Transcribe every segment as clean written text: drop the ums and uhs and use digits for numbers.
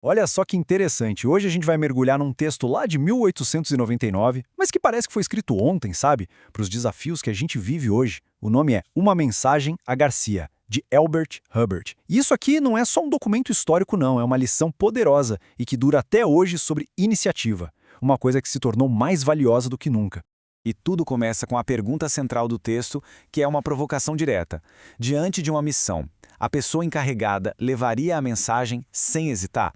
Olha só que interessante, hoje a gente vai mergulhar num texto lá de 1899, mas que parece que foi escrito ontem, sabe? Para os desafios que a gente vive hoje. O nome é Uma Mensagem a Garcia, de Elbert Hubbard. E isso aqui não é só um documento histórico não, é uma lição poderosa e que dura até hoje sobre iniciativa, uma coisa que se tornou mais valiosa do que nunca. E tudo começa com a pergunta central do texto, que é uma provocação direta. Diante de uma missão, a pessoa encarregada levaria a mensagem sem hesitar?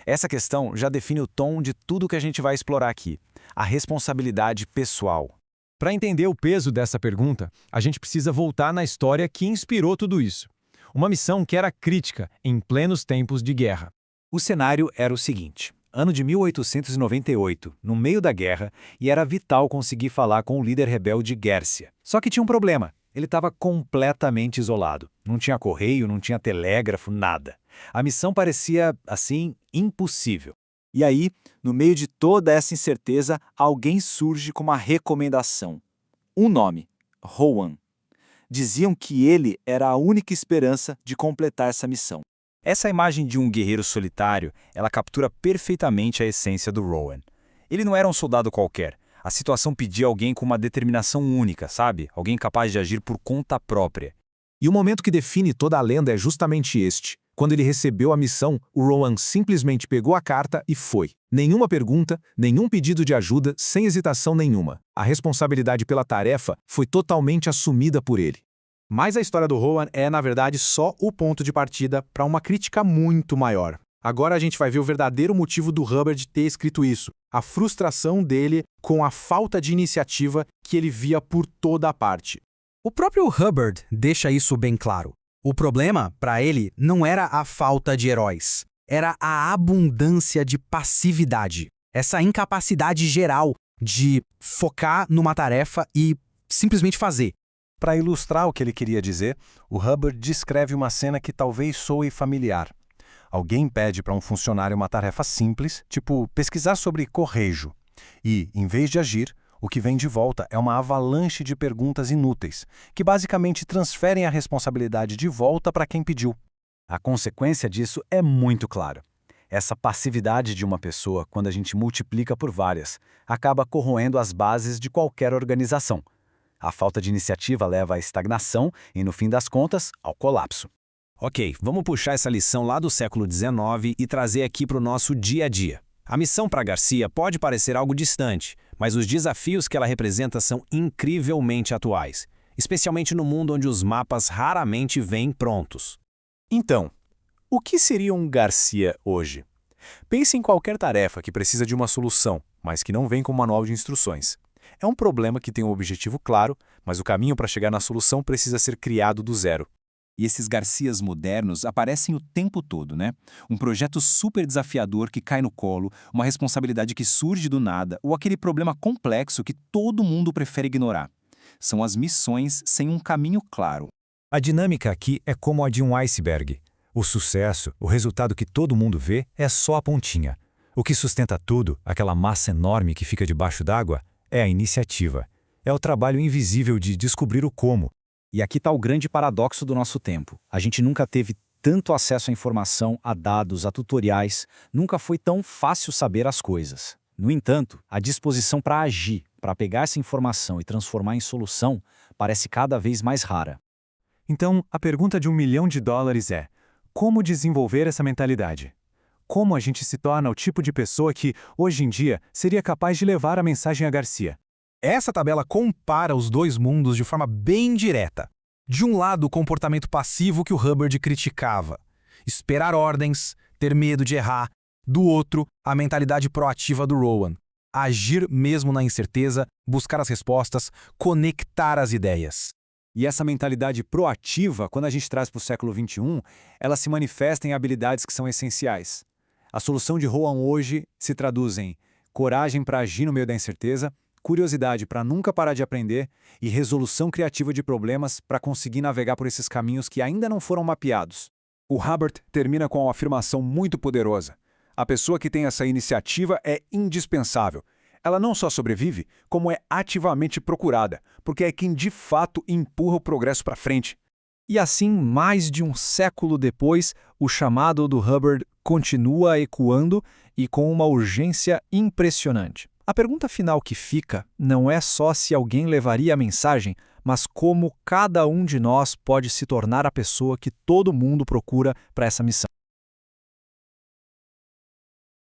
Essa questão já define o tom de tudo que a gente vai explorar aqui. A responsabilidade pessoal. Para entender o peso dessa pergunta, a gente precisa voltar na história que inspirou tudo isso. Uma missão que era crítica em plenos tempos de guerra. O cenário era o seguinte: ano de 1898, no meio da guerra, e era vital conseguir falar com o líder rebelde Gércia. Só que tinha um problema: ele estava completamente isolado. Não tinha correio, não tinha telégrafo, nada. A missão parecia, assim, impossível. E aí, no meio de toda essa incerteza, alguém surge com uma recomendação. Um nome: Rowan. Diziam que ele era a única esperança de completar essa missão. Essa imagem de um guerreiro solitário, ela captura perfeitamente a essência do Rowan. Ele não era um soldado qualquer. A situação pedia alguém com uma determinação única, sabe? Alguém capaz de agir por conta própria. E o momento que define toda a lenda é justamente este. Quando ele recebeu a missão, o Rowan simplesmente pegou a carta e foi. Nenhuma pergunta, nenhum pedido de ajuda, sem hesitação nenhuma. A responsabilidade pela tarefa foi totalmente assumida por ele. Mas a história do Rowan é, na verdade, só o ponto de partida para uma crítica muito maior. Agora a gente vai ver o verdadeiro motivo do Hubbard ter escrito isso, a frustração dele com a falta de iniciativa que ele via por toda a parte. O próprio Hubbard deixa isso bem claro. O problema, para ele, não era a falta de heróis, era a abundância de passividade, essa incapacidade geral de focar numa tarefa e simplesmente fazer. Para ilustrar o que ele queria dizer, o Hubbard descreve uma cena que talvez soe familiar. Alguém pede para um funcionário uma tarefa simples, tipo pesquisar sobre correio. E, em vez de agir, o que vem de volta é uma avalanche de perguntas inúteis, que basicamente transferem a responsabilidade de volta para quem pediu. A consequência disso é muito clara. Essa passividade de uma pessoa, quando a gente multiplica por várias, acaba corroendo as bases de qualquer organização. A falta de iniciativa leva à estagnação e, no fim das contas, ao colapso. Ok, vamos puxar essa lição lá do século XIX e trazer aqui para o nosso dia a dia. A missão para Garcia pode parecer algo distante, mas os desafios que ela representa são incrivelmente atuais, especialmente no mundo onde os mapas raramente vêm prontos. Então, o que seria um Garcia hoje? Pense em qualquer tarefa que precisa de uma solução, mas que não vem com um manual de instruções. É um problema que tem um objetivo claro, mas o caminho para chegar na solução precisa ser criado do zero. E esses Garcias modernos aparecem o tempo todo, né? Um projeto super desafiador que cai no colo, uma responsabilidade que surge do nada ou aquele problema complexo que todo mundo prefere ignorar. São as missões sem um caminho claro. A dinâmica aqui é como a de um iceberg. O sucesso, o resultado que todo mundo vê, é só a pontinha. O que sustenta tudo, aquela massa enorme que fica debaixo d'água, é a iniciativa. É o trabalho invisível de descobrir o como. E aqui está o grande paradoxo do nosso tempo. A gente nunca teve tanto acesso à informação, a dados, a tutoriais. Nunca foi tão fácil saber as coisas. No entanto, a disposição para agir, para pegar essa informação e transformar em solução, parece cada vez mais rara. Então, a pergunta de $1 milhão é: como desenvolver essa mentalidade? Como a gente se torna o tipo de pessoa que, hoje em dia, seria capaz de levar a mensagem a Garcia? Essa tabela compara os dois mundos de forma bem direta. De um lado, o comportamento passivo que o Hubbard criticava. Esperar ordens, ter medo de errar. Do outro, a mentalidade proativa do Rowan. Agir mesmo na incerteza, buscar as respostas, conectar as ideias. E essa mentalidade proativa, quando a gente traz para o século XXI, ela se manifesta em habilidades que são essenciais. A solução de Rowan hoje se traduz em coragem para agir no meio da incerteza, curiosidade para nunca parar de aprender e resolução criativa de problemas para conseguir navegar por esses caminhos que ainda não foram mapeados. O Hubbard termina com uma afirmação muito poderosa. A pessoa que tem essa iniciativa é indispensável. Ela não só sobrevive, como é ativamente procurada, porque é quem de fato empurra o progresso para frente. E assim, mais de um século depois, o chamado do Hubbard continua ecoando e com uma urgência impressionante. A pergunta final que fica não é só se alguém levaria a mensagem, mas como cada um de nós pode se tornar a pessoa que todo mundo procura para essa missão.